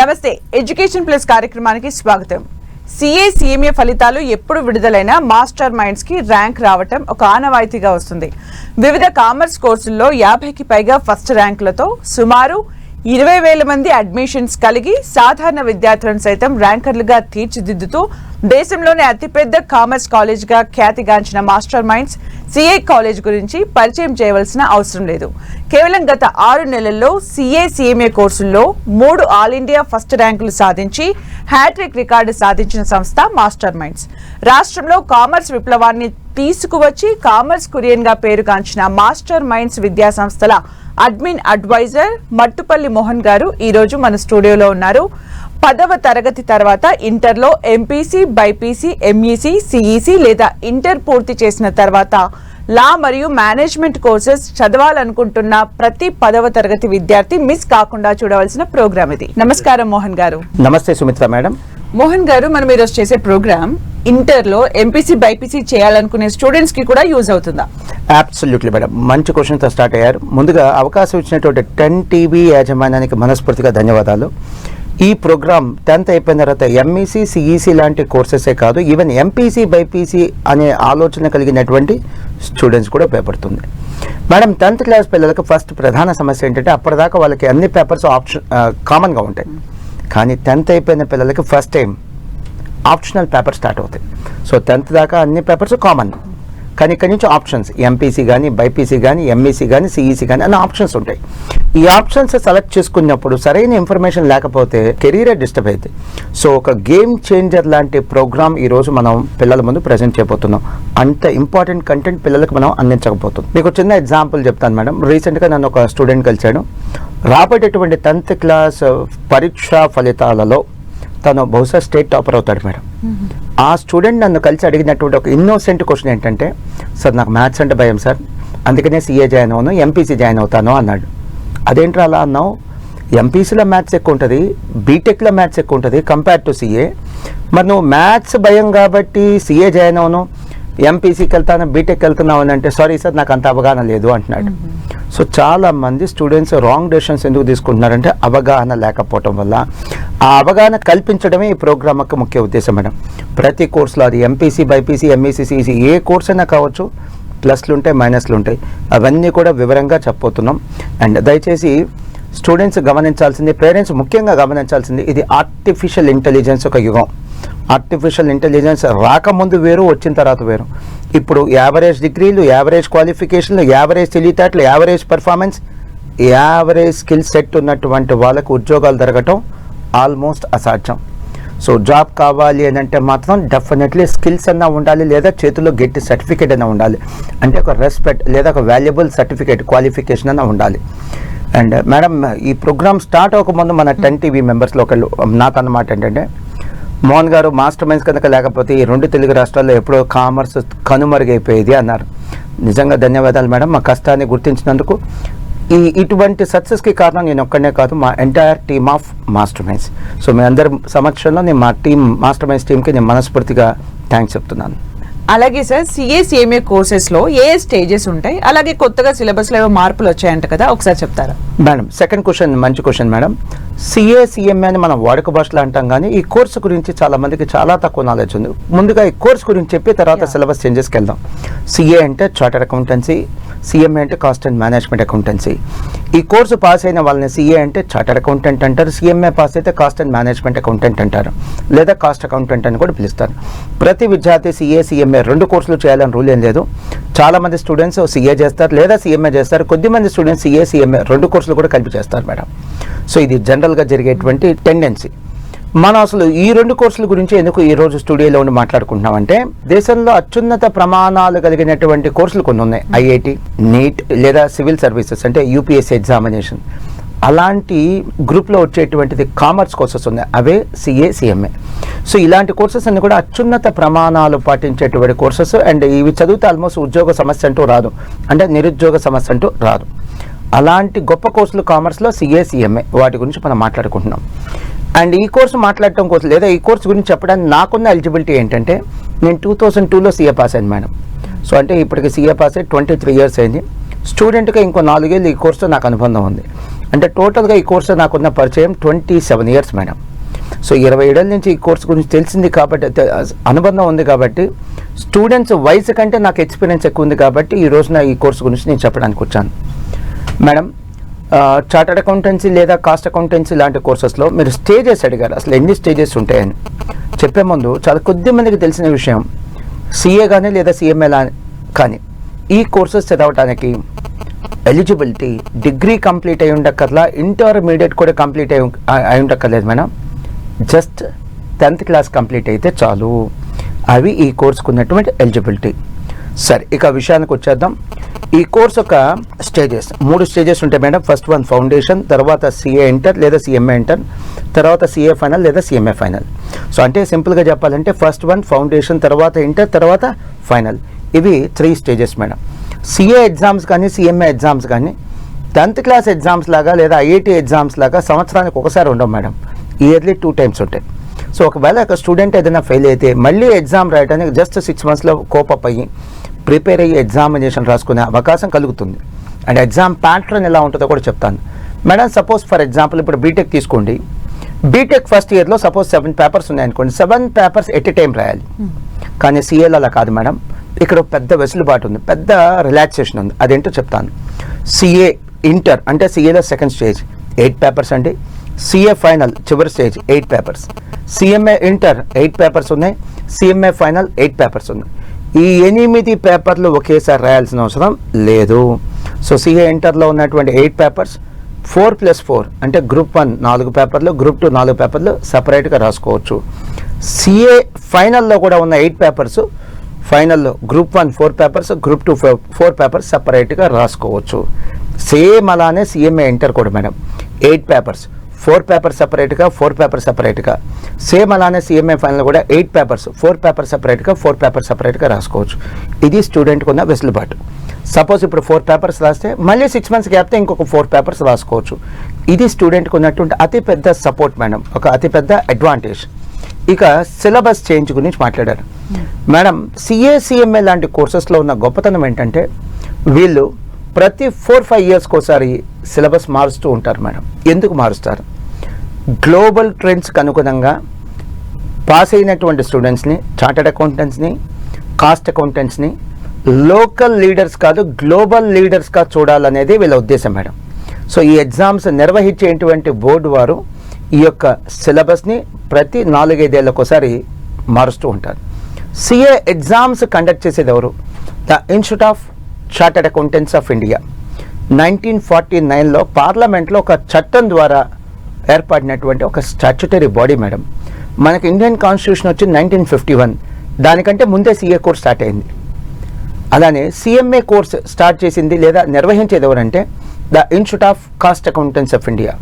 నమస్తే education plus కార్యక్రమానికి స్వాగతం. సిఏ సిఎంఏ ఫలితాలు ఎప్పుడు విడుదలైనా మాస్టర్ మైండ్స్ కి ర్యాంక్ రావటం ఒక ఆనవాయితీగా వస్తుంది. వివిధ కామర్స్ కోర్సుల్లో 50కి పైగా ఫస్ట్ ర్యాంకులతో సుమారు 20,000 మంది అడ్మిషన్స్ కలిగి సాధారణ విద్యార్థులను సైతం ర్యాంకర్లుగా తీర్చిదిద్దుతూ దేశంలోనే అతిపెద్ద కామర్స్ కాలేజ్గా ఖ్యాతిగాంచిన మాస్టర్ మైండ్స్ సిఏ కాలేజ్ గురించి పరిచయం చేయవలసిన అవసరం లేదు. కేవలం గత 6 నెలల్లో సిఏ సిఎంఏ కోర్సుల్లో 3 ఆల్ ఇండియా ఫస్ట్ ర్యాంకులు సాధించి హ్యాట్రిక్ రికార్డు సాధించిన సంస్థ మాస్టర్ మైండ్స్. రాష్ట్రంలో కామర్స్ విప్లవాన్ని తీసుకువచ్చి కామర్స్ కురియన్ గా పేరుగాంచిన మాస్టర్ మైండ్స్ విద్యా సంస్థల అడ్మిన్ అడ్వైజర్ మట్టుపల్లి మోహన్ గారు ఈ రోజు మన స్టూడియోలో ఉన్నారు. 10వ తరగతి తర్వాత ఇంటర్లో ఎంపీసీ, బైపీసీ, ఎంఈసీ, సిఈసీ లేదా ఇంటర్ పూర్తి చేసిన తర్వాత లా మరియు మేనేజ్మెంట్ కోర్సెస్ చదవాలనుకుంటున్న ప్రతి 10వ తరగతి విద్యార్థి మిస్ కాకుండా చూడవలసిన ప్రోగ్రామ్ ఇది. నమస్కారం మోహన్ గారు. నమస్తే సుమిత్ర మేడం. మోహన్ గారు, మనం ఈరోజు చేసే ప్రోగ్రామ్ ఇంటర్లో ఎంపీసీ, బైపీసీ చేయాలనుకునే స్టూడెంట్స్ కి కూడా యూజ్ అవుతుందా? అబ్సల్యూట్లీ మేడం, మంచి క్వశ్చన్తో స్టార్ట్ అయ్యారు. ముందుగా అవకాశం ఇచ్చినటువంటి 10 టీవీ యాజమాన్యానికి మనస్ఫూర్తిగా ధన్యవాదాలు. ఈ ప్రోగ్రామ్ 10th అయిపోయిన తర్వాత ఎంఈసీ, సిఈసీ లాంటి కోర్సెసే కాదు, ఈవెన్ ఎంపీసీ, బైపీసీ అనే ఆలోచన కలిగినటువంటి స్టూడెంట్స్ కూడా ఉపయోగపడుతుంది. మేడం, 10th క్లాస్ పిల్లలకు ఫస్ట్ ప్రధాన సమస్య ఏంటంటే అప్పటిదాకా వాళ్ళకి అన్ని పేపర్స్ కామన్గా ఉంటాయి. కానీ 10th అయిపోయిన పిల్లలకి first time optional paper start అవుతాయి. సో 10th దాకా అన్ని పేపర్స్ కామన్, కానీ ఇక్కడి నుంచి ఆప్షన్స్ ఎంపీసీ కానీ, బైపీసీ కానీ, ఎంఈసీ కానీ, సిఈసీ కానీ అన్ని ఆప్షన్స్ ఉంటాయి. ఈ ఆప్షన్స్ సెలెక్ట్ చేసుకున్నప్పుడు సరైన ఇన్ఫర్మేషన్ లేకపోతే కెరీరే డిస్టర్బ్ అవుతుంది. సో ఒక గేమ్ చేంజర్ లాంటి ప్రోగ్రామ్ ఈరోజు మనం పిల్లల ముందు ప్రజెంట్ చేయబోతున్నాం. అంత ఇంపార్టెంట్ కంటెంట్ పిల్లలకు మనం అందించకపోతున్నాం. మీకు చిన్న ఎగ్జాంపుల్ చెప్తాను మేడం. రీసెంట్గా నన్ను ఒక స్టూడెంట్ కలిశాడు. రాబోయేటటువంటి 10th క్లాస్ పరీక్షా ఫలితాలలో తను బహుశా స్టేట్ టాపర్ అవుతాడు మేడం. ఆ స్టూడెంట్ నన్ను కలిసి అడిగినటువంటి ఒక ఇన్నోసెంట్ క్వశ్చన్ ఏంటంటే, సార్ నాకు మ్యాథ్స్ అంటే భయం సార్, అందుకనే సిఏ జాయిన్ అవును, ఎంపీసీ జాయిన్ అవుతాను అన్నాడు. అదేంటి అలా అన్నావు? ఎంపీసీలో మ్యాథ్స్ ఎక్కువ ఉంటుంది, బీటెక్లో మ్యాథ్స్ ఎక్కువ ఉంటుంది కంపేర్ టు సిఏ. మరి నువ్వు మ్యాథ్స్ భయం కాబట్టి సిఏ జాయిన్ అవును, ఎంపీసీకి వెళ్తాను, బీటెక్ వెళ్తున్నావు అని అంటే, సారీ సార్ నాకు అంత అవగాహన లేదు అంటున్నాడు. సో చాలా మంది స్టూడెంట్స్ రాంగ్ డెసిషన్స్ ఎందుకు తీసుకుంటున్నారంటే అవగాహన లేకపోవటం వల్ల. ఆ అవగాహన కల్పించడమే ఈ ప్రోగ్రామ్ యొక్క ముఖ్య ఉద్దేశం మేడం. ప్రతి కోర్సులో అది ఎంపీసీ, బైపీసీ, ఎంఈసీ, సిఈసీ ఏ కోర్స్ అయినా కావచ్చు, ప్లస్లు ఉంటాయి, మైనస్లు ఉంటాయి, అవన్నీ కూడా వివరంగా చెప్పబోతున్నాం. అండ్ దయచేసి స్టూడెంట్స్ గమనించాల్సింది, పేరెంట్స్ ముఖ్యంగా గమనించాల్సింది, ఇది ఆర్టిఫిషియల్ ఇంటెలిజెన్స్ ఒక యుగం. ఆర్టిఫిషియల్ ఇంటెలిజెన్స్ రాకముందు వేరు, వచ్చిన తర్వాత వేరు. ఇప్పుడు యావరేజ్ డిగ్రీలు, యావరేజ్ క్వాలిఫికేషన్లు, యావరేజ్ తెలివితేటలు, average performance, average skill set ఉన్నటువంటి వాళ్ళకు ఉద్యోగాలు దొరకటం ఆల్మోస్ట్ అసాధ్యం. సో జాబ్ కావాలి అని అంటే మాత్రం డెఫినెట్లీ స్కిల్స్ అన్నా ఉండాలి, లేదా చేతిలో గట్టి సర్టిఫికేట్ అయినా ఉండాలి. అంటే ఒక రెస్పెక్ట్ లేదా ఒక వాల్యుబుల్ సర్టిఫికేట్, క్వాలిఫికేషన్ అన్నా ఉండాలి. అండ్ మేడం, ఈ ప్రోగ్రామ్ స్టార్ట్ అవ్వకముందు మన 10 టీవీ మెంబర్స్లో ఒకళ్ళు నాకు అన్నమాట ఏంటంటే, మోహన్ గారు మాస్టర్ మైండ్స్ కనుక లేకపోతే ఈ 2 తెలుగు రాష్ట్రాల్లో ఎప్పుడో కామర్స్ కనుమరుగైపోయేది అన్నారు. నిజంగా ధన్యవాదాలు మేడం, మా కష్టాన్ని గుర్తించినందుకు. ఇటువంటి సక్సెస్కి కారణం నేను ఒక్కడనే కాదు, మా entire team of master minds. So మీ అందరి సమక్షంలో నేను మా మాస్టర్ మైండ్స్ టీమ్కి నేను మనస్ఫూర్తిగా థ్యాంక్స్ చెప్తున్నాను. అలాగే సార్, సిఏ సిఎంఏ కోర్సెస్ లో ఏ స్టేజెస్ ఉంటాయి, అలాగే కొత్తగా సిలబస్ లో ఏవో మార్పులు వచ్చాయంట కదా, ఒకసారి చెప్తారా? మేడం, సెకండ్ క్వశ్చన్ మంచి క్వశ్చన్ మేడం. సిఏ సిఎంఏ అని మనం వాడుక భాషలో అంటాం, కానీ ఈ కోర్సు గురించి చాలా మందికి చాలా తక్కువ నాలెడ్జ్ ఉంది. ముందుగా ఈ కోర్స్ గురించి చెప్పి తర్వాత సిలబస్ చేంజెస్కి వెళ్దాం. సిఏ అంటే చార్టర్డ్ అకౌంటెన్సీ, సిఎంఏ అంటే కాస్ట్ అండ్ మేనేజ్మెంట్ అకౌంటెన్సీ. ఈ కోర్సు పాస్ అయిన వాళ్ళని సిఏ అంటే చార్టర్డ్ అకౌంటెంట్ అంటారు, సిఎంఏ పాస్ అయితే కాస్ట్ అండ్ మేనేజ్మెంట్ అకౌంటెంట్ అంటారు, లేదా కాస్ట్ అకౌంటెంట్ అని కూడా పిలుస్తారు. ప్రతి విద్యార్థి సిఏ సిఎంఏ 2 కోర్సులు చేయాలని రూల్ ఏం లేదు. చాలా మంది స్టూడెంట్స్ సిఏ చేస్తారు లేదా సిఎంఏ చేస్తారు, కొద్దిమంది స్టూడెంట్స్ సిఏ సిఎంఏ 2 కోర్సులు కూడా కలిపి చేస్తారు మేడం. సో ఇది జనరల్గా జరిగేటువంటి టెండెన్సీ. మనం అసలు ఈ 2 కోర్సుల గురించి ఎందుకు ఈరోజు స్టూడియోలో ఉండి మాట్లాడుకుంటున్నామంటే, దేశంలో అత్యున్నత ప్రమాణాలు కలిగినటువంటి కోర్సులు కొన్ని ఉన్నాయి. ఐఐటి, నీట్ లేదా సివిల్ సర్వీసెస్ అంటే యూపీఎస్సీ ఎగ్జామినేషన్, అలాంటి గ్రూప్లో వచ్చేటువంటిది కామర్స్ కోర్సెస్ ఉన్నాయి, అవే సిఏ సిఎంఏ. సో ఇలాంటి కోర్సెస్ అన్ని కూడా అత్యున్నత ప్రమాణాలు పాటించేటువంటి కోర్సెస్. అండ్ ఇవి చదివితే ఆల్మోస్ట్ ఉద్యోగ సమస్య అంటూ రాదు, అంటే నిరుద్యోగ సమస్య అంటూ రాదు. అలాంటి గొప్ప కోర్సులు కామర్స్లో సిఏ సిఎంఏ, వాటి గురించి మనం మాట్లాడుకుంటున్నాం. అండ్ ఈ కోర్సు మాట్లాడటం కోసం లేదా ఈ కోర్సు గురించి చెప్పడానికి నాకున్న ఎలిజిబిలిటీ ఏంటంటే, నేను 2002లో సిఏ పాస్ అయింది మేడం. సో అంటే ఇప్పటికి సిఏ పాస్ అయ్యి 23 years అయింది. స్టూడెంట్గా ఇంకో 4 ఏళ్ళు ఈ కోర్సుతో నాకు అనుబంధం ఉంది. అంటే టోటల్గా ఈ కోర్సు నాకున్న పరిచయం 27 ఇయర్స్ మేడం. సో 20 ఏళ్ళ నుంచి ఈ కోర్సు గురించి తెలిసింది కాబట్టి, అనుబంధం ఉంది కాబట్టి, స్టూడెంట్స్ వయసు కంటే నాకు ఎక్స్పీరియన్స్ ఎక్కువ ఉంది కాబట్టి ఈ రోజున ఈ కోర్సు గురించి నేను చెప్పడానికి వచ్చాను మేడం. చార్టర్డ్ అకౌంటెన్సీ లేదా కాస్ట్ అకౌంటెన్సీ లాంటి కోర్సెస్లో మీరు స్టేజెస్ అడిగారు, అసలు ఎన్ని స్టేజెస్ ఉంటాయని చెప్పే ముందు చాలా కొద్ది మందికి తెలిసిన విషయం, సిఏ కానీ లేదా సిఎంఏ కానీ ఈ కోర్సెస్ చదవటానికి ఎలిజిబిలిటీ డిగ్రీ కంప్లీట్ అయి ఉండక్కర్లా, ఇంటర్మీడియట్ కూడా కంప్లీట్ అయి ఉండక్కర్లేదు madam. Just 10th class complete అయితే చాలు. అవి ఈ కోర్సుకు ఉన్నటువంటి ఎలిజిబిలిటీ. సరే, ఇక విషయానికి వచ్చేద్దాం. ఈ కోర్స్ ఒక స్టేజెస్, 3 స్టేజెస్ ఉంటాయి మేడం. ఫస్ట్ వన్ ఫౌండేషన్, తర్వాత సిఏ ఇంటర్ లేదా సిఎంఏ ఇంటర్, తర్వాత సిఏ ఫైనల్ లేదా సిఎంఏ ఫైనల్. సో అంటే సింపుల్గా చెప్పాలంటే ఫస్ట్ వన్ ఫౌండేషన్, తర్వాత ఇంటర్, తర్వాత ఫైనల్. ఇవి 3 స్టేజెస్ మేడం. సిఏ ఎగ్జామ్స్ కానీ సిఎంఏ ఎగ్జామ్స్ కానీ 10th క్లాస్ ఎగ్జామ్స్ లాగా లేదా ఐఐటి ఎగ్జామ్స్ లాగా సంవత్సరానికి ఒకసారి ఉండవు మేడం. ఇయర్లీ 2 టైమ్స్ ఉంటాయి. సో ఒకవేళ ఒక స్టూడెంట్ ఏదైనా ఫెయిల్ అయితే మళ్ళీ ఎగ్జామ్ రాయడానికి జస్ట్ 6 monthsలో కోపప్ అయ్యి ప్రిపేర్ అయ్యి ఎగ్జామినేషన్ రాసుకునే అవకాశం కలుగుతుంది. అండ్ ఎగ్జామ్ ప్యాటర్న్ ఎలా ఉంటుందో కూడా చెప్తాను మేడం. సపోజ్ ఫర్ ఎగ్జాంపుల్ ఇప్పుడు బీటెక్ తీసుకోండి. బీటెక్ ఫస్ట్ ఇయర్లో సపోజ్ 7 పేపర్స్ ఉన్నాయనుకోండి, 7 పేపర్స్ ఎట్ ఎ టైం రాయాలి. కానీ సిఏలో అలా కాదు మేడం. ఇక్కడ పెద్ద వెసులుబాటు ఉంది, పెద్ద రిలాక్సేషన్ ఉంది. అదేంటో చెప్తాను. సిఏ ఇంటర్ అంటే సిఏలో సెకండ్ స్టేజ్ 8 పేపర్స్ అండి. సిఏ ఫైనల్ చివరి stage 8 papers. CMA inter 8 papers ఉన్నాయి. సిఎంఏ ఫైనల్ 8 పేపర్స్ ఉన్నాయి. ఈ 8 పేపర్లు ఒకేసారి రాయాల్సిన అవసరం లేదు. సో సిఏ ఇంటర్లో ఉన్నటువంటి 8 పేపర్స్ 4+4 అంటే గ్రూప్ 1 4 పేపర్లు, గ్రూప్ 2 4 పేపర్లు సపరేట్గా రాసుకోవచ్చు. సిఏ ఫైనల్లో కూడా ఉన్న 8 పేపర్స్ ఫైనల్లో గ్రూప్ 1 4 పేపర్స్, గ్రూప్ 2 4 పేపర్స్ సపరేట్గా రాసుకోవచ్చు. సేమ్ అలానే సిఎంఏ ఇంటర్ కూడా మేడం 8 పేపర్స్, 4 పేపర్స్ సపరేట్గా, 4 పేపర్స్ సపరేట్గా. సేమ్ అలానే సిఎంఏ ఫైనల్ కూడా 8 పేపర్స్, 4 పేపర్స్ సపరేట్గా, 4 పేపర్స్ సపరేట్గా రాసుకోవచ్చు. ఇది స్టూడెంట్కి ఉన్న వెసులుబాటు. సపోజ్ ఇప్పుడు 4 పేపర్స్ రాస్తే మళ్ళీ 6 months గ్యాప్తో ఇంకొక 4 పేపర్స్ రాసుకోవచ్చు. ఇది స్టూడెంట్కి ఉన్నటువంటి అతిపెద్ద సపోర్ట్ మేడం, ఒక అతిపెద్ద అడ్వాంటేజ్. ఇక సిలబస్ చేంజ్ గురించి మాట్లాడారు మేడం. సిఏ సిఎంఏ లాంటి కోర్సెస్లో ఉన్న గొప్పతనం ఏంటంటే వీళ్ళు ప్రతి 4-5 yearsకి ఒకసారి సిలబస్ మారుస్తూ ఉంటారు మేడం. ఎందుకు మారుస్తారు? గ్లోబల్ ట్రెండ్స్కి అనుగుణంగా పాస్ అయినటువంటి స్టూడెంట్స్ని, చార్టర్డ్ అకౌంటెంట్స్ని, కాస్ట్ అకౌంటెంట్స్ని లోకల్ లీడర్స్ కాదు గ్లోబల్ లీడర్స్గా చూడాలనేది వీళ్ళ ఉద్దేశం మేడం. సో ఈ ఎగ్జామ్స్ నిర్వహించేటువంటి బోర్డు వారు ఈ యొక్క సిలబస్ని ప్రతి 4-5 ఏళ్ళకి ఒకసారి మారుస్తూ ఉంటారు. సిఏ ఎగ్జామ్స్ కండక్ట్ చేసేది ఎవరు? The institute of chartered accountants of India 1949లో పార్లమెంట్లో ఒక చట్టం ద్వారా ఏర్పడినటువంటి ఒక స్టాట్యుటరీ బాడీ మేడం. మనకి ఇండియన్ కాన్స్టిట్యూషన్ వచ్చి 1951, దానికంటే ముందే సిఏ కోర్స్ స్టార్ట్ అయింది. అలానే సిఎంఏ కోర్స్ స్టార్ట్ చేసింది లేదా నిర్వహించేది ఎవరంటే the institute of cost accountants of India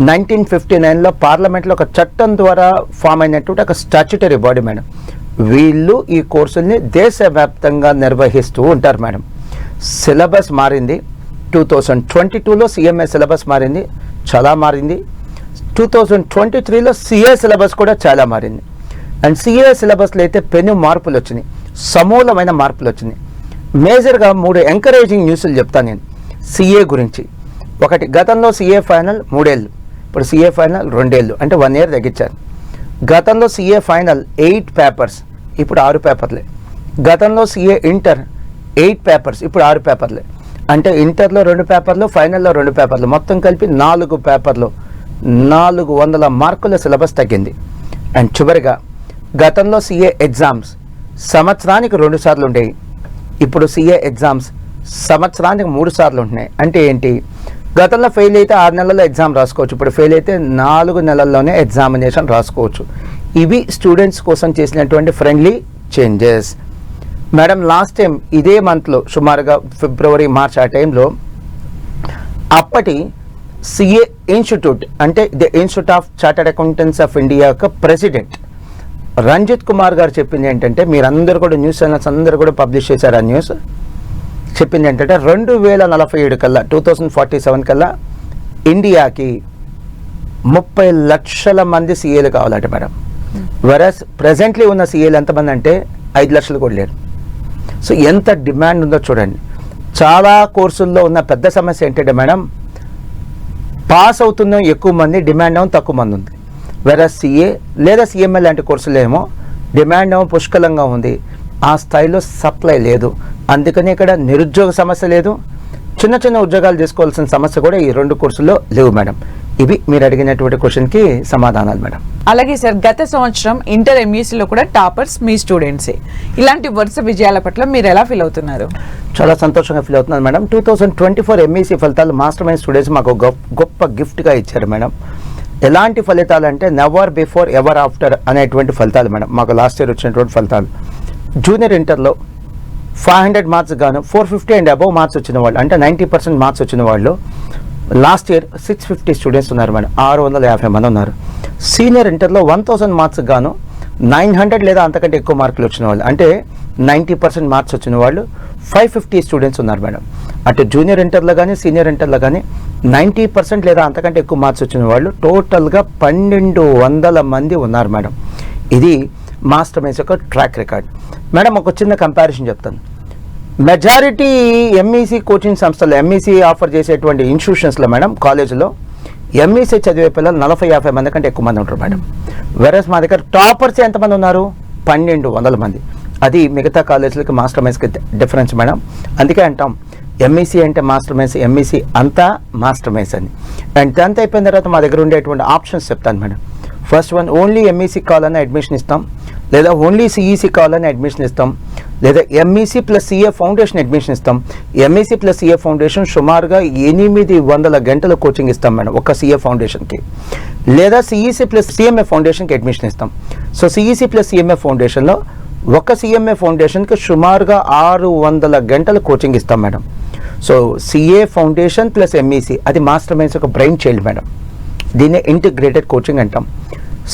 1959లో పార్లమెంట్లో ఒక చట్టం ద్వారా ఫామ్ అయినటువంటి ఒక స్టాట్యుటరీ బాడీ మేడం. వీళ్ళు ఈ కోర్సుల్ని దేశవ్యాప్తంగా నిర్వహిస్తూ ఉంటారు మేడం. సిలబస్ మారింది. 2022లో సిఎంఏ సిలబస్ మారింది, చాలా మారింది. 2023లో సిఏ సిలబస్ కూడా చాలా మారింది. అండ్ సిఏ సిలబస్లో అయితే పెను మార్పులు వచ్చినాయి, సమూలమైన మార్పులు వచ్చినాయి. మేజర్గా 3 ఎంకరేజింగ్ న్యూస్లు చెప్తాను నేను సిఏ గురించి. ఒకటి, గతంలో సిఏ ఫైనల్ 3 ఏళ్ళు, ఇప్పుడు సిఏ ఫైనల్ 2 ఏళ్ళు, అంటే 1 year తగ్గించారు. గతంలో సిఏ ఫైనల్ 8 పేపర్స్, ఇప్పుడు 6 పేపర్లే. గతంలో సిఏ ఇంటర్ 8 పేపర్స్, ఇప్పుడు 6 పేపర్లే. అంటే ఇంటర్లో 2 పేపర్లు, ఫైనల్లో 2 పేపర్లు, మొత్తం కలిపి 4 పేపర్లు, 400 మార్కుల సిలబస్ తగ్గింది. అండ్ చివరిగా గతంలో సిఏ ఎగ్జామ్స్ సంవత్సరానికి 2 సార్లు ఉండేవి, ఇప్పుడు సిఏ ఎగ్జామ్స్ సంవత్సరానికి 3 సార్లు ఉంటున్నాయి. అంటే ఏంటి? గతంలో ఫెయిల్ అయితే 6 నెలల్లో ఎగ్జామ్ రాసుకోవచ్చు, ఇప్పుడు ఫెయిల్ అయితే 4 నెలల్లోనే ఎగ్జామినేషన్ రాసుకోవచ్చు. ఇవి స్టూడెంట్స్ కోసం చేసినటువంటి friendly changes madam. Last time ఇదే మంత్లో సుమారుగా ఫిబ్రవరి మార్చ్ ఆ టైంలో అప్పటి సిఏ ఇన్స్టిట్యూట్ అంటే the institute of chartered accountants of India యొక్క ప్రెసిడెంట్ రంజిత్ కుమార్ గారు చెప్పింది ఏంటంటే, మీరందరూ కూడా న్యూస్ ఛానల్స్ అందరూ కూడా పబ్లిష్ చేశారు ఆ న్యూస్. చెప్పింది ఏంటంటే 2047 కల్లా 2047 కల్లా ఇండియాకి 30 లక్షల మంది సీఏలు కావాలట మేడం. వెరస్ ప్రెజెంట్లీ ఉన్న సీఏలు ఎంతమంది అంటే 5 లక్షలు కూడా లేరు. సో ఎంత డిమాండ్ ఉందో చూడండి. చాలా కోర్సుల్లో ఉన్న పెద్ద సమస్య ఏంటంటే మేడం, పాస్ అవుతున్న ఎక్కువ మంది, డిమాండ్ ఏమో తక్కువ మంది ఉంది. వేరే సిఏ లేదా సిఎంఏ లాంటి కోర్సులు ఏమో డిమాండ్ ఏమో పుష్కలంగా ఉంది, ఆ స్థాయిలో సప్లై లేదు. అందుకని ఇక్కడ నిరుద్యోగ సమస్య లేదు, చిన్న చిన్న ఉద్యోగాలు చేసుకోవాల్సిన సమస్య కూడా ఈ 2 కోర్సుల్లో లేవు మేడం. ఇవి మీరు అడిగినటువంటి క్వశ్చన్కి సమాధానాలు మేడం. అలాగే సార్, గత సంవత్సరం ఇంటర్ ఎంఈసీలో కూడా టాపర్స్ మీ స్టూడెంట్సే. ఇలాంటి వరుస విజయాల పట్ల మీరు ఎలా ఫీల్ అవుతున్నారు? చాలా సంతోషంగా ఫీల్ అవుతున్నాను మేడం. 2024 ఎంఈసీ ఫలితాలు మాస్టర్ మైండ్ స్టూడెంట్స్ మాకు గొప్ప గిఫ్ట్గా ఇచ్చారు మేడం. ఎలాంటి ఫలితాలు అంటే నెవర్ బిఫోర్ ఎవర్ ఆఫ్టర్ అనేటువంటి ఫలితాలు మేడం. మాకు లాస్ట్ ఇయర్ వచ్చినటువంటి ఫలితాలు. జూనియర్ ఇంటర్లో 500 మార్క్స్ గాను 450 అండ్ అబవ్ మార్క్స్ వచ్చిన వాళ్ళు, అంటే 90% మార్క్స్ వచ్చిన వాళ్ళు లాస్ట్ ఇయర్ 650 స్టూడెంట్స్ ఉన్నారు మేడం. 650 మంది ఉన్నారు. సీనియర్ ఇంటర్లో 1000 మార్క్స్ గాను 900 లేదా అంతకంటే ఎక్కువ మార్కులు వచ్చిన వాళ్ళు, అంటే 90% మార్క్స్ వచ్చిన వాళ్ళు 550 స్టూడెంట్స్ ఉన్నారు మేడం. అటు జూనియర్ ఇంటర్లో కానీ సీనియర్ ఇంటర్లో కానీ 90% లేదా అంతకంటే ఎక్కువ మార్క్స్ వచ్చిన వాళ్ళు టోటల్గా 1200 మంది ఉన్నారు మేడం. ఇది మాస్టర్ మైండ్స్ యొక్క ట్రాక్ రికార్డ్ మేడం. ఒక చిన్న కంపారిజన్ చెప్తాను. మెజారిటీ ఎంఈసీ కోచింగ్ సంస్థలు, ఎంఈసీ ఆఫర్ చేసేటువంటి ఇన్స్టిట్యూషన్స్లో మేడం, కాలేజీలో ఎంఈసీ చదివే పిల్లలు 40-50 మంది కంటే ఎక్కువ మంది ఉంటారు మేడం. వెరస్ మా దగ్గర టాపర్స్ ఎంతమంది ఉన్నారు? 1200 మంది. అది మిగతా కాలేజీలకి మాస్టర్ మైండ్స్కి డిఫరెన్స్ మేడం. అందుకే అంటాం ఎంఈసీ అంటే మాస్టర్ మైండ్స్, ఎంఈసీ అంతా మాస్టర్ మైండ్స్ అని. అండ్ 10th అయిపోయిన తర్వాత మా దగ్గర ఉండేటువంటి ఆప్షన్స్ చెప్తాను madam. First one, only MEC కావాలని అడ్మిషన్ ఇస్తాం, లేదా ఓన్లీ సిఈసీ కావాలని అడ్మిషన్ ఇస్తాం, లేదా MEC plus CA foundation admission ఇస్తాం. ఎంఈసీ ప్లస్ సిఏ ఫౌండేషన్ సుమారుగా 800 గంటల కోచింగ్ ఇస్తాం మేడం ఒక సిఏ ఫౌండేషన్కి. లేదా సిఈసీ ప్లస్ సిఎంఏ ఫౌండేషన్కి అడ్మిషన్ ఇస్తాం. సో సిఈసీ ప్లస్ సిఎంఏ ఫౌండేషన్లో ఒక సిఎంఏ ఫౌండేషన్కి సుమారుగా 600 గంటల కోచింగ్ ఇస్తాం madam. So CA foundation plus MEC, అది మాస్టర్ మైండ్స్ ఒక బ్రెయిన్ చైల్డ్ మేడం. దీన్ని ఇంటిగ్రేటెడ్ కోచింగ్ అంటాం.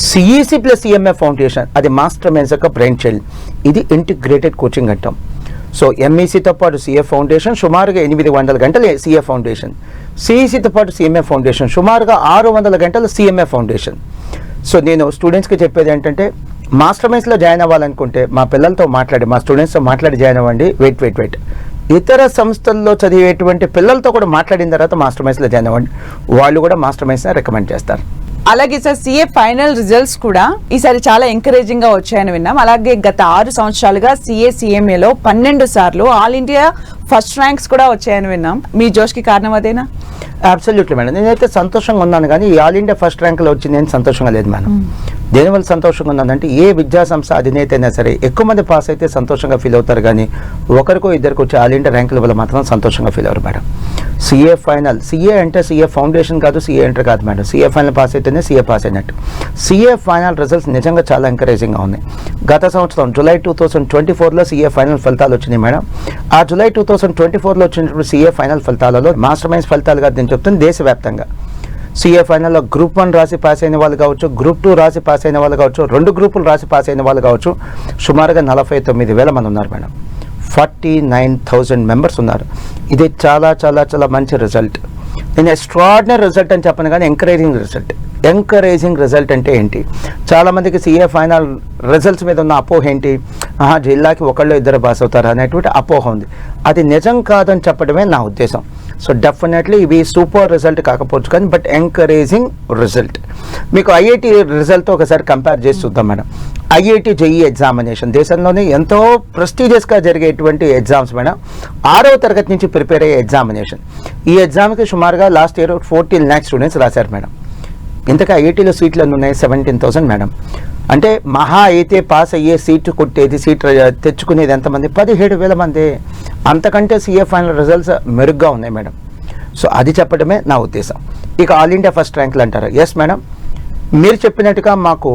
సిఈసీ ప్లస్ సిఎంఏ ఫౌండేషన్, అది మాస్టర్ మైండ్స్ యొక్క బ్రెయిన్ చైల్డ్, ఇది ఇంటిగ్రేటెడ్ కోచింగ్ అంటాం. సో ఎంఈసీతో పాటు సిఏ ఫౌండేషన్ సుమారుగా 800 గంటలు సిఏ ఫౌండేషన్, సిఈసీతో పాటు సిఎంఏ ఫౌండేషన్ సుమారుగా 600 గంటలు సిఎంఏ ఫౌండేషన్. సో నేను స్టూడెంట్స్కి చెప్పేది ఏంటంటే, మాస్టర్ మైండ్స్లో జాయిన్ అవ్వాలనుకుంటే మా పిల్లలతో మాట్లాడి, మా స్టూడెంట్స్తో మాట్లాడి జాయిన్ అవ్వండి. వెయిట్ ఇతర సంస్థల్లో చదివేటువంటి పిల్లలతో కూడా మాట్లాడిన తర్వాత మాస్టర్ మైండ్స్లో జాయిన్ అవ్వండి. వాళ్ళు కూడా మాస్టర్ మైండ్స్ని రికమెండ్ చేస్తారు. అలాగే సార్, సిఏ ఫైనల్ రిజల్ట్స్ కూడా ఈసారి చాలా ఎంకరేజింగ్ గా వచ్చాయని విన్నాం. అలాగే గత 6 సంవత్సరాలుగా సిఏ సిఎంఏలో 12 సార్లు ఆల్ ఇండియా ఫస్ట్ ర్యాంక్స్ కూడా వచ్చాయని విన్నాం. మీ జోష్కి కారణం అదేనా? Absolutely madam. నేనైతే సంతోషంగా ఉన్నాను, కానీ ఈ ఆల్ ఇండియా ఫస్ట్ ర్యాంక్లో వచ్చి నేను సంతోషంగా లేదు మేడం. దేనివల్ల సంతోషంగా ఉన్నానంటే, ఏ విద్యా సంస్థ అధినేత అయినా సరే ఎక్కువ మంది పాస్ అయితే సంతోషంగా ఫీల్ అవుతారు, కానీ ఒకరికో ఇద్దరికి వచ్చి ఆల్ ఇండియా ర్యాంకుల వల్ల మాత్రం సంతోషంగా ఫీల్ అవ్వరు మేడం. సిఏ ఫైనల్, సిఏ అంటే సిఏ ఫౌండేషన్ కాదు, సిఏ ఇంటర్ కాదు మేడం. సిఏ ఫైనల్ పాస్ అయితేనే సిఏ పాస్ అయినట్టు. సిఏ ఫైనల్ రిజల్ట్స్ నిజంగా చాలా ఎంకరేజింగ్గా ఉన్నాయి. గత సంవత్సరం జూలై 2024లో సిఏ ఫైనల్ ఫలితాలు వచ్చినాయి మేడం. ఆ జూలై 2024లో వచ్చినటువంటి సిఏ ఫైనల్ ఫలితాలలో మాస్టర్ మైండ్స్ ఫలితాలుగా నేను చెప్తుంది దేశవ్యాప్తంగా. సిఏ ఫైనల్లో గ్రూప్ 1 రాసి పాస్ అయిన వాళ్ళు కావచ్చు, గ్రూప్ 2 రాసి పాస్ అయిన వాళ్ళు కావచ్చు, 2 గ్రూపులు రాసి పాస్ అయిన వాళ్ళు కావచ్చు, సుమారుగా 49,000 మంది ఉన్నారు మేడం. 49,000 మెంబర్స్ ఉన్నారు. ఇది చాలా చాలా చాలా మంచి రిజల్ట్. నేను ఎక్స్ట్రాడినరీ రిజల్ట్ అని చెప్పను, కానీ ఎంకరేజింగ్ రిజల్ట్. ఎంకరేజింగ్ రిజల్ట్ అంటే ఏంటి? చాలామందికి సిఏ ఫైనల్ రిజల్ట్స్ మీద ఉన్న అపోహ ఏంటి? జిల్లాకి ఒకళ్ళు ఇద్దరు పాస్ అవుతారు అనేటువంటి అపోహ ఉంది. అది నిజం కాదని చెప్పడమే నా ఉద్దేశం. సో డెఫినెట్లీ ఇవి సూపర్ రిజల్ట్ కాకపోవచ్చు, కానీ బట్ ఎంకరేజింగ్ రిజల్ట్. మీకు ఐఐటి రిజల్ట్తో ఒకసారి కంపేర్ చేసి చూద్దాం మేడం. ఐఐటి జేఈ ఎగ్జామినేషన్ దేశంలోనే ఎంతో ప్రెస్టీజియస్గా జరిగేటువంటి ఎగ్జామ్స్ మేడం. 6వ తరగతి నుంచి ప్రిపేర్ అయ్యే ఎగ్జామినేషన్. ఈ ఎగ్జామ్కి సుమారుగా లాస్ట్ ఇయర్ 14 lakh స్టూడెంట్స్ రాశారు మేడం. ఇంతగా ఐఐటీలో సీట్లు అన్నీ ఉన్నాయి, 17,000 మేడం. అంటే మహా అయితే పాస్ అయ్యే సీటు కొట్టేది, సీట్ తెచ్చుకునేది ఎంతమంది? 17,000 మంది. అంతకంటే సిఏ ఫైనల్ రిజల్ట్స్ మెరుగ్గా ఉన్నాయి మేడం. సో అది చెప్పడమే నా ఉద్దేశం. ఇక ఆల్ ఇండియా ఫస్ట్ ర్యాంకులు అంటారు. ఎస్ మేడం, మీరు చెప్పినట్టుగా మాకు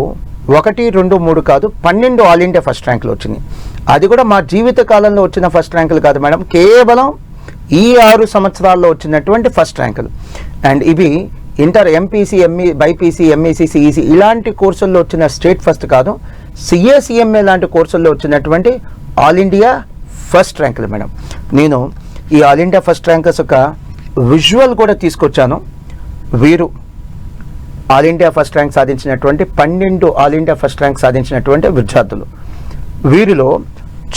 1, 2, 3 కాదు, 12 ఆల్ ఇండియా ఫస్ట్ ర్యాంకులు వచ్చినాయి. అది కూడా మా జీవిత కాలంలో వచ్చిన ఫస్ట్ ర్యాంకులు కాదు మేడం, కేవలం ఈ 6 సంవత్సరాల్లో వచ్చినటువంటి ఫస్ట్ ర్యాంకులు. అండ్ ఇవి inter MPC, BiPC, MEC, CEC ఇలాంటి కోర్సుల్లో వచ్చిన స్టేట్ ఫస్ట్ కాదు, సిఏ సిఎంఏ లాంటి కోర్సుల్లో వచ్చినటువంటి ఆల్ ఇండియా ఫస్ట్ ర్యాంకులు మేడం. నేను ఈ ఆల్ ఇండియా ఫస్ట్ ర్యాంకర్స్ యొక్క విజువల్ కూడా తీసుకొచ్చాను. వీరు ఆల్ ఇండియా ఫస్ట్ ర్యాంక్ సాధించినటువంటి 12 ఆల్ ఇండియా ఫస్ట్ ర్యాంక్ సాధించినటువంటి విద్యార్థులు. వీరిలో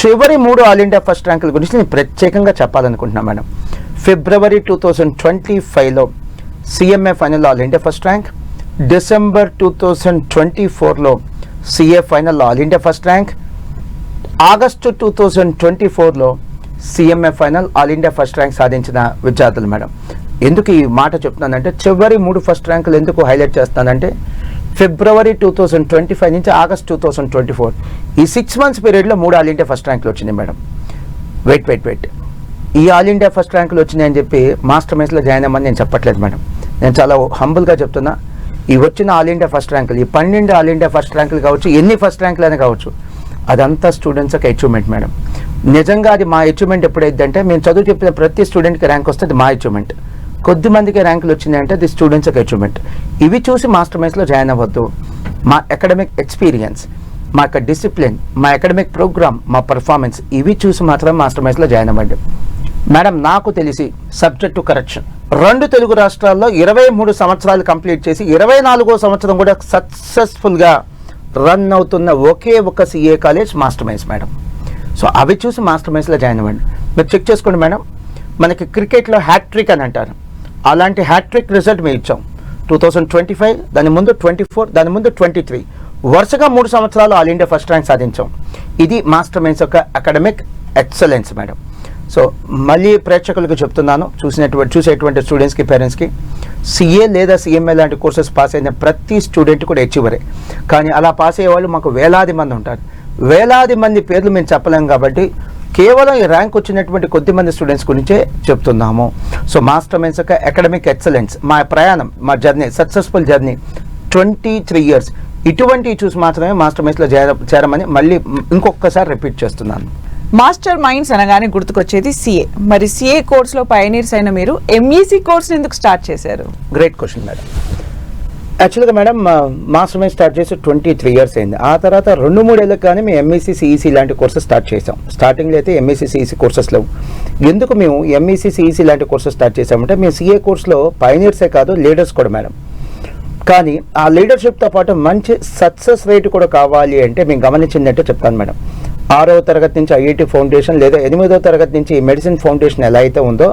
చివరి 3 ఆల్ ఇండియా ఫస్ట్ ర్యాంకుల గురించి నేను ప్రత్యేకంగా చెప్పాలనుకుంటున్నాను మేడం. ఫిబ్రవరి 2025లో CMA final all India first rank, December 2024లో CA final all India first rank, August 2024లో CMA final all India first rank సాధించిన విద్యార్థులు మేడం. ఎందుకు ఈ మాట చెప్తున్నానంటే చివరి 3 ఫస్ట్ ర్యాంకులు ఎందుకు హైలైట్ చేస్తానంటే ఫిబ్రవరి 2025 నుంచి ఆగస్ట్ 2024 ఈ 6 months పీరియడ్లో 3 ఆల్ ఇండియా ఫస్ట్ ర్యాంకులు వచ్చినాయి మేడం. వెయిట్ ఈ ఆల్ ఇండియా ఫస్ట్ ర్యాంకులు వచ్చినాయని చెప్పి మాస్టర్ మైన్స్లో జాయిన్ అవ్వమని నేను చెప్పట్లేదు మేడం. నేను చాలా హంబుల్గా చెప్తున్నా, ఈ వచ్చిన ఆల్ ఇండియా ఫస్ట్ ర్యాంకులు, ఈ 12 ఆల్ ఇండియా ఫస్ట్ ర్యాంకులు కావచ్చు, ఎన్ని ఫస్ట్ ర్యాంకులు అయినా కావచ్చు, అదంతా స్టూడెంట్స్ యొక్క అచీవ్మెంట్ మేడం. నిజంగా అది మా అచీవ్మెంట్ ఎప్పుడైతే అంటే మేము చదువు చెప్పిన ప్రతి స్టూడెంట్కి ర్యాంక్ వస్తే అది మా అచీవ్మెంట్. కొద్ది మందికి ర్యాంకులు వచ్చినాయంటే అది స్టూడెంట్స్ యొక్క అచీవ్మెంట్. ఇవి చూసి మాస్టర్ మైన్స్లో జాయిన్ అవ్వద్దు. మా అకాడమిక్ ఎక్స్పీరియన్స్, మా యొక్క డిసిప్లిన్, మా అకాడమిక్ ప్రోగ్రామ్, మా పర్ఫార్మెన్స్, ఇవి చూసి మాత్రమే మాస్టర్ మైన్స్లో జాయిన్ అవ్వండి మేడం. నాకు తెలిసి సబ్జెక్ట్ టు కరెక్షన్ 2 తెలుగు రాష్ట్రాల్లో 23 సంవత్సరాలు కంప్లీట్ చేసి 24వ సంవత్సరం కూడా సక్సెస్ఫుల్గా రన్ అవుతున్న ఒకే ఒక CA college master minds madam. So అవి చూసి మాస్టర్ మైన్స్లో జాయిన్ అవ్వండి. మీరు చెక్ చేసుకోండి మేడం. మనకి క్రికెట్లో హ్యాట్రిక్ అని అంటారు, అలాంటి హ్యాట్రిక్ రిజల్ట్ మేము ఇచ్చాం. 2025, దాని ముందు 24, దాని ముందు 23, వరుసగా 3 సంవత్సరాలు ఆల్ ఇండియా ఫస్ట్ ర్యాంక్ సాధించాం. ఇది మాస్టర్ మైన్స్ యొక్క అకాడమిక్ ఎక్సలెన్స్ మేడం. సో మళ్ళీ ప్రేక్షకులకు చెప్తున్నాను, చూసేటువంటి స్టూడెంట్స్కి, పేరెంట్స్కి, సిఏ లేదా సిఎంఏ లాంటి కోర్సెస్ పాస్ అయిన ప్రతి స్టూడెంట్ కూడా అచీవరే. కానీ అలా పాస్ అయ్యే వాళ్ళు మాకు వేలాది మంది ఉంటారు. వేలాది మంది పేర్లు మేము చెప్పలేము కాబట్టి కేవలం ఈ ర్యాంక్ వచ్చినటువంటి కొద్దిమంది స్టూడెంట్స్ గురించే చెప్తున్నాము. సో మాస్టర్ మైన్స్ యొక్క అకాడమిక్ ఎక్సలెన్స్, మా ప్రయాణం, మా జర్నీ, సక్సెస్ఫుల్ జర్నీ 23 years, ఇటువంటి చూసి మాత్రమే మాస్టర్ మైన్స్లో చేరమని మళ్ళీ ఇంకొకసారి రిపీట్ చేస్తున్నాను. మాస్టర్ మైండ్స్ అనగానే గుర్తుకొచ్చేది సిఏ. మరి సిఏ కోర్సులో పైనీర్స్ అయిన మీరు ఎంఈసీ కోర్సుని ఎందుకు స్టార్ట్ చేశారు? Great question madam. యాక్చువల్గా మేడం మాస్టర్ మైండ్ స్టార్ట్ చేసి 23 years అయింది. ఆ తర్వాత 2-3 ఏళ్ళకి కానీ మేము ఎంఈసీ సిఈసీ లాంటి కోర్సెస్ స్టార్ట్ చేసాం. స్టార్టింగ్లో అయితే ఎంఈసీ సిఈసీ కోర్సెస్ లేవు. ఎందుకు మేము ఎంఈసీ సిఈసీ లాంటి కోర్సెస్ స్టార్ట్ చేసామంటే మేము సిఏ కోర్సులో పైనీర్సే కాదు, లీడర్స్ కూడా మేడం. కానీ ఆ లీడర్షిప్తో పాటు మంచి సక్సెస్ రేట్ కూడా కావాలి అంటే మేము గమనించిందంటే చెప్తాను మేడం. 6వ తరగతి నుంచి ఐఐటి ఫౌండేషన్ లేదా 8వ తరగతి నుంచి మెడిసిన్ ఫౌండేషన్ ఎలా అయితే ఉందో,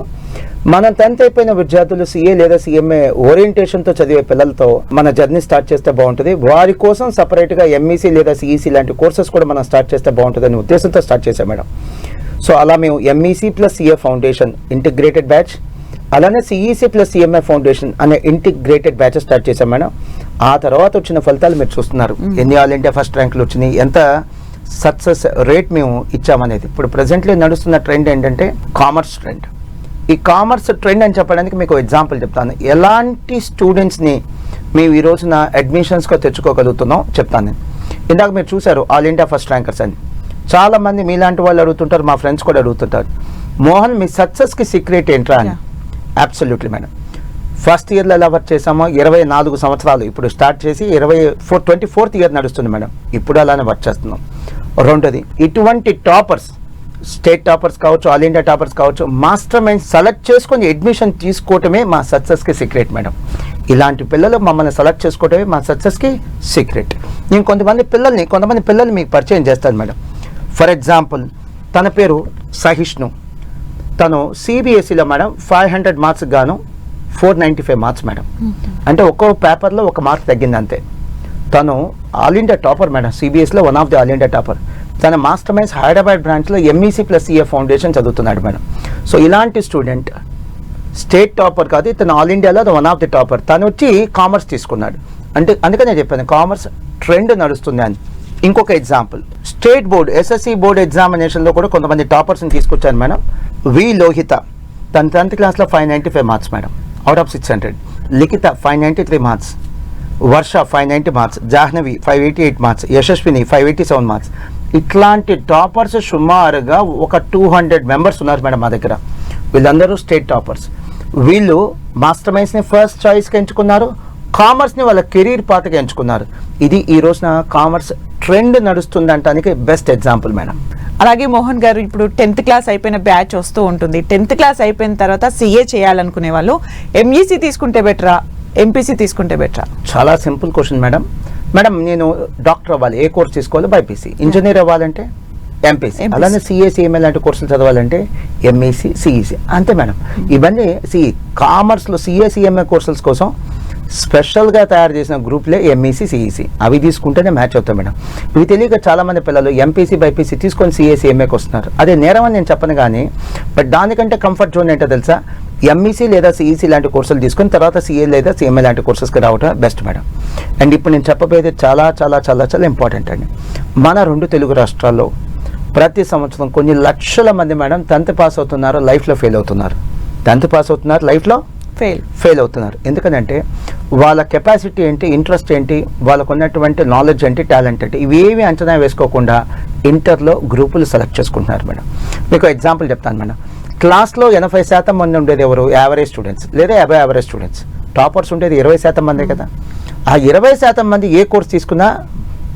మనం 10th అయిపోయిన విద్యార్థులు సిఏ లేదా సిఎంఏ ఓరియంటేషన్తో చదివే పిల్లలతో మన జర్నీ స్టార్ట్ చేస్తే బాగుంటుంది. వారి కోసం సపరేట్గా ఎంఈసీ లేదా సిఈసీ లాంటి కోర్సెస్ కూడా మనం స్టార్ట్ చేస్తే బాగుంటుంది అనే ఉద్దేశంతో స్టార్ట్ చేసాం మేడం. సో అలా మేము MEC plus CA foundation integrated batch, అలానే సిఈసీ ప్లస్ సిఎంఏ ఫౌండేషన్ అనే ఇంటిగ్రేటెడ్ బ్యాచ్ స్టార్ట్ చేసాం మేడం. ఆ తర్వాత వచ్చిన ఫలితాలు మీరు చూస్తున్నారు. ఎన్ని ఆల్ ఇండియా ఫస్ట్ ర్యాంకులు వచ్చినాయి, ఎంత సక్సెస్ రేట్ మేము ఇచ్చామనేది. ఇప్పుడు ప్రజెంట్లీ నడుస్తున్న ట్రెండ్ ఏంటంటే commerce trend. E commerce trend అని చెప్పడానికి మీకు ఎగ్జాంపుల్ చెప్తాను. ఎలాంటి స్టూడెంట్స్ని మేము ఈ రోజున అడ్మిషన్స్గా తెచ్చుకోగలుగుతున్నాం చెప్తాను నేను. ఇందాక మీరు చూశారు ఆల్ ఇండియా ఫస్ట్ ర్యాంకర్స్ అని. చాలామంది మీలాంటి వాళ్ళు అడుగుతుంటారు, మా ఫ్రెండ్స్ కూడా అడుగుతుంటారు, మోహన్ మీ సక్సెస్కి సీక్రెట్ ఏంట్రా అని. Absolutely madam. ఫస్ట్ ఇయర్లో ఎలా వర్క్ చేసామో 24 సంవత్సరాలు ఇప్పుడు స్టార్ట్ చేసి 24th year నడుస్తుంది మేడం. ఇప్పుడు అలానే వర్క్ చేస్తున్నాం. రెండోది, ఇటువంటి టాపర్స్, స్టేట్ టాపర్స్ కావచ్చు, ఆల్ ఇండియా టాపర్స్ కావచ్చు, మాస్టర్ మైండ్ సెలెక్ట్ చేసుకొని అడ్మిషన్ తీసుకోవటమే మా సక్సెస్కి సీక్రెట్ మేడం. ఇలాంటి పిల్లలు మమ్మల్ని సెలెక్ట్ చేసుకోవటమే మా సక్సెస్కి సీక్రెట్. నేను కొంతమంది పిల్లల్ని మీకు పరిచయం చేస్తాను మేడం. ఫర్ ఎగ్జాంపుల్, తన పేరు సహిష్ణు. తను సిబిఎస్ఈలో మేడం 500 మార్క్స్ గాను 495 మార్క్స్ మేడం. అంటే ఒక్కో పేపర్లో 1 మార్క్ తగ్గింది అంతే. తను ఆల్ ఇండియా టాపర్ మేడం, సిబిఎస్లో one of the all India topper. తన మాస్టర్ మైండ్స్ హైదరాబాద్ బ్రాంచ్లో ఎంఈసీ ప్లస్ సిఏ ఫౌండేషన్ చదువుతున్నాడు మేడం. సో ఇలాంటి స్టూడెంట్ స్టేట్ టాపర్ కాదు, తను ఆల్ ఇండియాలో వన్ ఆఫ్ ది టాపర్. తను వచ్చి కామర్స్ తీసుకున్నాడు. అందుకనే చెప్పాను కామర్స్ ట్రెండ్ నడుస్తుంది అని. ఇంకొక example, state board SSC board ఎగ్జామినేషన్లో కూడా కొంతమంది టాపర్స్ని తీసుకొచ్చాను మేడం. వి లోహిత, తన 10th క్లాస్లో 595 marks madam, out of 600. Likhitha 593 marks, Varsha 590 marks, Jahnavi 588 marks, Yashaswini 587 marks. ఇట్లాంటి టాపర్స్ సుమారుగా ఒక 200 మెంబర్స్ ఉన్నారు మేడం మా దగ్గర. వీళ్ళందరూ స్టేట్ టాపర్స్. వీళ్ళు మాస్టర్ మైండ్స్ని ఫస్ట్ చాయిస్గా ఎంచుకున్నారు, కామర్స్ని వాళ్ళ కెరీర్ పాత్రగా ఎంచుకున్నారు. ఇది ఈ రోజున కామర్స్ ట్రెండ్ నడుస్తుందంటానికి బెస్ట్ ఎగ్జాంపుల్ మేడం. అలాగే మోహన్ గారు, ఇప్పుడు 10th క్లాస్ అయిపోయిన బ్యాచ్ వస్తూ ఉంటుంది. 10th క్లాస్ అయిపోయిన తర్వాత సిఏ చేయాలనుకునే వాళ్ళు ఎంఈసీ తీసుకుంటే బెటరా, ఎంపీసీ తీసుకుంటే బెటరా? చాలా సింపుల్ క్వశ్చన్ మేడం. నేను డాక్టర్ అవ్వాలి, ఏ కోర్స్ తీసుకోవాలి? బైపీసీ. ఇంజనీర్ అవ్వాలంటే ఎంపీసీ. అలానే సిఏ సిఎంఏ లాంటి కోర్సులు చదవాలంటే ఎంఈసీ సిఈసీ అంతే మేడం. ఇవన్నీ కామర్స్లో సిఏ సిఎంఏ కోర్సుల కోసం స్పెషల్గా తయారు చేసిన గ్రూప్లే ఎంఈసీ సిఈసీ. అవి తీసుకుంటేనే మ్యాచ్ అవుతాయి మేడం. ఇవి తెలియక చాలామంది పిల్లలు ఎంపీసీ బైపీసీ తీసుకొని సిఏ సిఎంఏకి వస్తున్నారు. అదే నేరం అని నేను చెప్పను కానీ, బట్ దానికంటే కంఫర్ట్ జోన్ ఏంటో తెలుసా, ఎంఈసీ లేదా సిఈసీ లాంటి కోర్సులు తీసుకొని తర్వాత సిఏ లేదా సిఎంఏ లాంటి కోర్సెస్కి రావడం బెస్ట్ మేడం. అండ్ ఇప్పుడు నేను చెప్పబోయేది చాలా చాలా చాలా చాలా ఇంపార్టెంట్ అండి. మన 2 తెలుగు రాష్ట్రాల్లో ప్రతి సంవత్సరం కొన్ని లక్షల మంది మేడం 10th పాస్ అవుతున్నారు, లైఫ్లో ఫెయిల్ అవుతున్నారు. 10th పాస్ అవుతున్నారు, లైఫ్లో ఫెయిల్ అవుతున్నారు. ఎందుకంటే వాళ్ళ కెపాసిటీ ఏంటి, ఇంట్రెస్ట్ ఏంటి, వాళ్ళకు ఉన్నటువంటి నాలెడ్జ్ ఏంటి, టాలెంట్ ఏంటి, ఇవేవి అంచనా వేసుకోకుండా ఇంటర్లో గ్రూపులు సెలెక్ట్ చేసుకుంటున్నారు మేడం. మీకు ఎగ్జాంపుల్ చెప్తాను మేడం. క్లాస్లో 80% మంది ఉండేది ఎవరు? యావరేజ్ స్టూడెంట్స్ లేదా అబవ్ యావరేజ్ స్టూడెంట్స్. టాపర్స్ ఉండేది 20% మందే కదా. ఆ 20% మంది ఏ కోర్స్ తీసుకున్నా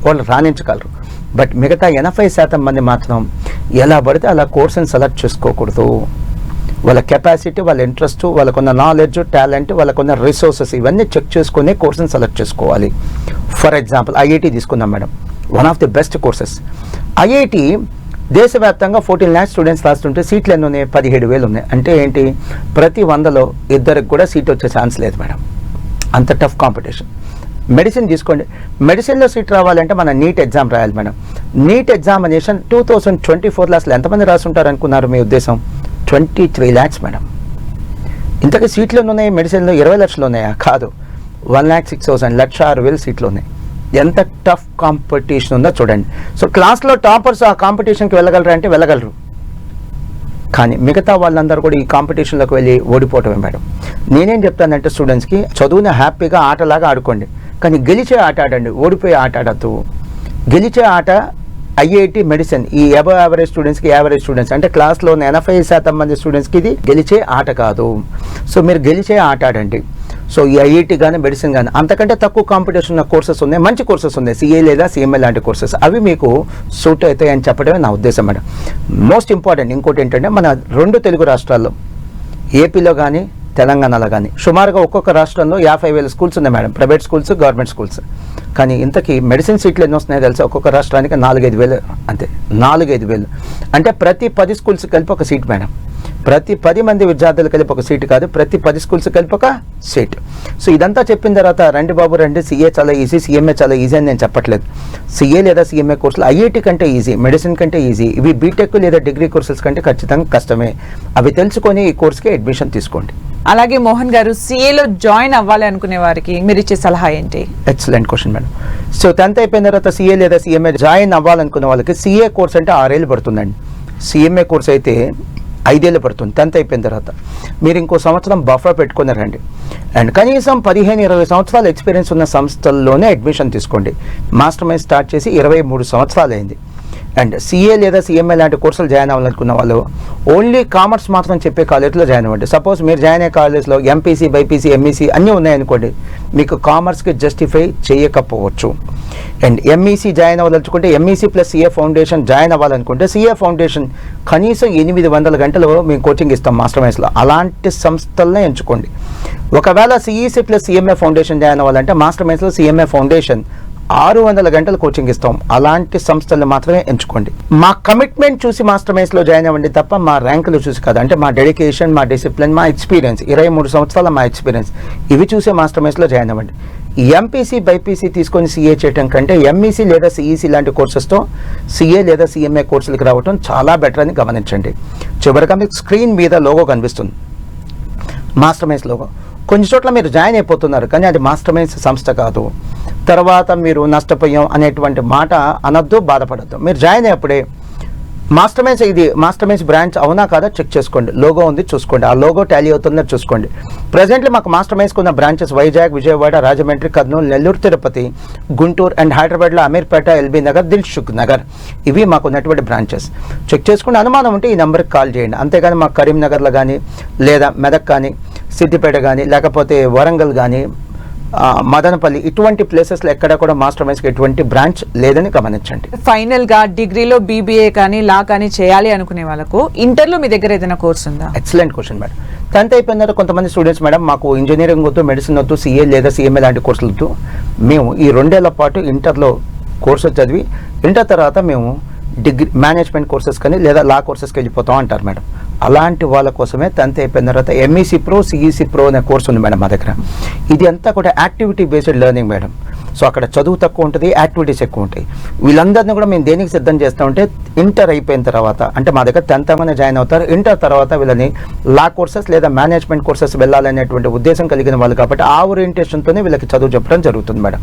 వాళ్ళు రాణించగలరు. బట్ మిగతా 80% మంది మాత్రం ఎలా పడితే అలా కోర్సుని సెలెక్ట్ చేసుకోకూడదు. వాళ్ళ కెపాసిటీ, వాళ్ళ ఇంట్రెస్ట్, వాళ్ళకున్న నాలెడ్జ్, టాలెంట్, వాళ్ళకున్న రిసోర్సెస్ ఇవన్నీ చెక్ చేసుకునే కోర్సుని సెలెక్ట్ చేసుకోవాలి. ఫర్ ఎగ్జాంపుల్ ఐఐటి తీసుకుందాం madam. One of the best courses. IIT దేశవ్యాప్తంగా 14 lakhs స్టూడెంట్స్ రాస్తుంటే సీట్లు ఎన్ని ఉన్నాయి? 17,000 ఉన్నాయి. అంటే ఏంటి, ప్రతి 100లో 2 కూడా సీట్ వచ్చే ఛాన్స్ లేదు మేడం. అంత టఫ్ కాంపిటీషన్. మెడిసిన్ తీసుకోండి. మెడిసిన్లో సీట్ రావాలంటే మన నీట్ ఎగ్జామ్ రాయాలి మేడం. నీట్ ఎగ్జామినేషన్ 2024లో అసలు ఎంతమంది రాస్తుంటారు అనుకున్నారు మీ ఉద్దేశం? 23 lakhs మేడం. ఇంతకీ సీట్లు ఉన్నాయి మెడిసిన్లో? 20 లక్షలు ఉన్నాయా? కాదు, 1,06,000 1,06,000 సీట్లు ఉన్నాయి. ఎంత టఫ్ కాంపిటీషన్ ఉందో చూడండి. సో క్లాస్లో టాపర్స్ ఆ కాంపిటీషన్కి వెళ్ళగలరా అంటే వెళ్ళగలరు. కానీ మిగతా వాళ్ళందరూ కూడా ఈ కాంపిటీషన్లోకి వెళ్ళి ఓడిపోవటమే మేడం. నేనేం చెప్తానంటే స్టూడెంట్స్కి, చదువుని హ్యాపీగా ఆటలాగా ఆడుకోండి, కానీ గెలిచే ఆట ఆడండి, ఓడిపోయే ఆట ఆడద్దు. గెలిచే ఆట ఐఐటి, మెడిసిన్, ఈ అబవ్ యావరేజ్ స్టూడెంట్స్కి, యావరేజ్ స్టూడెంట్స్ అంటే క్లాస్లో 80% మంది స్టూడెంట్స్కి ఇది గెలిచే ఆట కాదు. సో మీరు గెలిచే ఆట ఆడండి. సో ఈ ఐఐటి కానీ మెడిసిన్ కానీ అంతకంటే తక్కువ కాంపిటీషన్ ఉన్న కోర్సెస్ ఉన్నాయి, మంచి కోర్సెస్ ఉన్నాయి, సిఏ లేదా సిఎంఏ లాంటి కోర్సెస్. అవి మీకు సూట్ అవుతాయి అని చెప్పడమే నా ఉద్దేశం మేడం. మోస్ట్ ఇంపార్టెంట్ ఇంకోటి ఏంటంటే, మన 2 తెలుగు రాష్ట్రాల్లో ఏపీలో కానీ తెలంగాణలో కానీ సుమారుగా ఒక్కొక్క రాష్ట్రంలో 50,000 స్కూల్స్ ఉన్నాయి madam. Private schools, government schools. కానీ ఇంతకీ మెడిసిన్ సీట్లు ఎన్ని వస్తున్నాయో తెలుసా? ఒక్కొక్క రాష్ట్రానికి 4-5 వేలు అంతే. 4-5 వేలు అంటే ప్రతి 10 స్కూల్స్ కలిపి ఒక సీట్ మేడం. ప్రతి 10 మంది విద్యార్థులు కలిపి ఒక సీటు కాదు, ప్రతి 10 స్కూల్స్ కలిపి ఒక సీట్. సో ఇదంతా చెప్పిన తర్వాత రండి బాబు రండి, సిఏ చాలా ఈజీ, సిఎంఏ చాలా ఈజీ అని నేను చెప్పట్లేదు. సిఏ లేదా సిఎంఏ కోర్సులు ఐఐటి కంటే ఈజీ, మెడిసిన్ కంటే ఈజీ. ఇవి బీటెక్ లేదా డిగ్రీ కోర్సెస్ కంటే ఖచ్చితంగా కష్టమే. అవి తెలుసుకొని ఈ కోర్స్కి అడ్మిషన్ తీసుకోండి. అలాగే మోహన్ గారు, సిఏలో జాయిన్ అవ్వాలి అనుకునే వారికి మీరు ఇచ్చే సలహా ఏంటి? Excellent question madam. So 10th అయిపోయిన తర్వాత సిఏ లేదా సిఎంఏ జాయిన్ అవ్వాలనుకున్న వాళ్ళకి సిఏ కోర్స్ అంటే 6 ఏళ్ళు పడుతుందండి. సిఎంఏ కోర్స్ అయితే 5 ఏళ్ళు పడుతుంది. 10th అయిపోయిన తర్వాత మీరు ఇంకో సంవత్సరం బఫర్ పెట్టుకుని రండి. అండ్ కనీసం 15-20 సంవత్సరాల ఎక్స్పీరియన్స్ ఉన్న సంస్థల్లోనే అడ్మిషన్ తీసుకోండి. మాస్టర్ మైండ్ స్టార్ట్ చేసి 23 సంవత్సరాలు అయింది. అండ్ సిఏ లేదా సిఎంఏ లాంటి కోర్సులు జాయిన్ అవ్వాలనుకున్న వాళ్ళు ఓన్లీ కామర్స్ మాత్రం చెప్పే కాలేజ్లో జాయిన్ అవ్వండి. సపోజ్ మీరు జాయిన్ అయ్యే కాలేజ్లో ఎంపీసీ, బైపీసీ, ఎంఈసీ అన్నీ ఉన్నాయనుకోండి, మీకు కామర్స్కి జస్టిఫై చేయకపోవచ్చు. అండ్ ఎంఈసీ జాయిన్ అవ్వాలనుకుంటే MEC plus CA foundation join అవ్వాలనుకుంటే సిఏ ఫౌండేషన్ కనీసం 800 గంటలు మేము కోచింగ్ ఇస్తాం మాస్టర్ మైండ్స్లో. అలాంటి సంస్థలనే ఎంచుకోండి. ఒకవేళ CEC plus CMA foundation join అవ్వాలంటే మాస్టర్ మైండ్స్లో సిఎంఏ ఫౌండేషన్ 600 గంటలు కోచింగ్ ఇస్తాం. అలాంటి సంస్థలను మాత్రమే ఎంచుకోండి. మా కమిట్మెంట్ చూసి మాస్టర్ మైండ్స్లో జాయిన్ అవ్వండి తప్ప మా ర్యాంకులు చూసి కాదు. అంటే మా డెడికేషన్, మా డిసిప్లిన్, మా ఎక్స్పీరియన్స్, 23 సంవత్సరాల మా ఎక్స్పీరియన్స్, ఇవి చూసే మాస్టర్ మైండ్స్లో జాయిన్ అవ్వండి. ఎంపీసీ, బైపీసీ తీసుకొని సిఏ చేయడం కంటే ఎంఈసీ లేదా సిఈసీ లాంటి కోర్సెస్తో సిఏ లేదా సిఎంఏ కోర్సులకు రావడం చాలా బెటర్ అని గమనించండి. చివరిగా మీకు స్క్రీన్ మీద లోగో కనిపిస్తుంది, మాస్టర్ మైండ్స్ లోగో. కొన్ని చోట్ల మీరు జాయిన్ అయిపోతున్నారు కానీ అది మాస్టర్ మైండ్స్ సంస్థ కాదు. తర్వాత మీరు నష్టపోయాం అనేటువంటి మాట అనొద్దు, బాధపడద్దు. మీరు జాయిన్ అయ్యేప్పుడే మాస్టర్ మైండ్స్, ఇది మాస్టర్ మైండ్స్ బ్రాంచ్ అవునా కాదా చెక్ చేసుకోండి. లోగో ఉంది చూసుకోండి, ఆ లోగో టాలీ అవుతుందో చూసుకోండి. ప్రజెంట్లీ మాకు మాస్టర్ మైండ్స్కి ఉన్న బ్రాంచెస్ వైజాగ్, విజయవాడ, రాజమండ్రి, కర్నూలు, నెల్లూరు, తిరుపతి, గుంటూరు అండ్ హైదరాబాద్లో అమీర్పేట, ఎల్బీ నగర్, దిల్సుఖ్ నగర్, ఇవి మాకు ఉన్నటువంటి బ్రాంచెస్. చెక్ చేసుకుని అనుమానం ఉంటే ఈ నెంబర్కి కాల్ చేయండి. అంతేగాని మాకు కరీంనగర్లో కానీ లేదా మెదక్ కానీ, సిద్దిపేట కానీ, లేకపోతే వరంగల్ కానీ, మదనపల్లి, ఇటువంటి ప్లేసెస్లో ఎక్కడ కూడా మాస్టర్ మైండ్స్కి ఎటువంటి బ్రాంచ్ లేదని గమనించండి. ఫైనల్ గా డిగ్రీలో బీబీఏ కానీ లా కానీ చేయాలి అనుకునే వాళ్ళకు ఇంటర్లో మీ దగ్గర ఏదైనా కోర్స్ ఉందా? Excellent question madam. 10th అయిపోయిన తర్వాత కొంతమంది స్టూడెంట్స్ మేడం మాకు ఇంజనీరింగ్ వద్దు, మెడిసిన్ వద్దు, సిఏ లేదా సిఎంఏ లాంటి కోర్సులు వద్దు, మేము ఈ 2 ఏళ్ల పాటు ఇంటర్లో కోర్సు చదివి ఇంటర్ తర్వాత మేము డిగ్రీ మేనేజ్మెంట్ కోర్సెస్ కానీ లేదా లా కోర్సెస్కి వెళ్ళిపోతాం అంటారు మేడం. అలాంటి వాళ్ళ కోసమే 10th అయిపోయిన తర్వాత MEC Pro CEC Pro అనే కోర్స్ ఉంది మేడం మా దగ్గర. ఇది అంతా కూడా activity based learning madam. So అక్కడ చదువు తక్కువ ఉంటుంది, యాక్టివిటీస్ ఎక్కువ ఉంటాయి. వీళ్ళందరినీ కూడా మేము దేనికి సిద్ధం చేస్తామంటే ఇంటర్ అయిపోయిన తర్వాత, అంటే మా దగ్గర 10th అవ్వగానే జాయిన్ అవుతారు, ఇంటర్ తర్వాత వీళ్ళని లా కోర్సెస్ లేదా మేనేజ్మెంట్ కోర్సెస్ వెళ్ళాలనేటువంటి ఉద్దేశం కలిగిన వాళ్ళు కాబట్టి ఆ ఓరియంటేషన్తోనే వీళ్ళకి చదువు చెప్పడం జరుగుతుంది మేడం.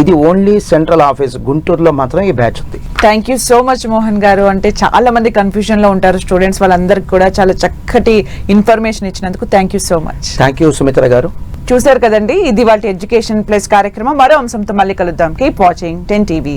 ఇది ఓన్లీ సెంట్రల్ ఆఫీస్ గుంటూరులో మాత్రం ఈ బ్యాచ్ ఉంది. Thank you so much Mohan గారు. అంటే చాలా మంది కన్ఫ్యూజన్ లో ఉంటారు స్టూడెంట్స్, వాళ్ళందరికీ కూడా చాలా చక్కటి ఇన్ఫర్మేషన్ ఇచ్చినందుకు thank you so much. Thank you Sumitra గారు. చూశారు కదండి, ఇది వాళ్ళ ఎడ్యుకేషన్ ప్లస్ కార్యక్రమం. మరో అంశంతో మళ్ళీ కలుద్దాం. Keep watching 10 TV.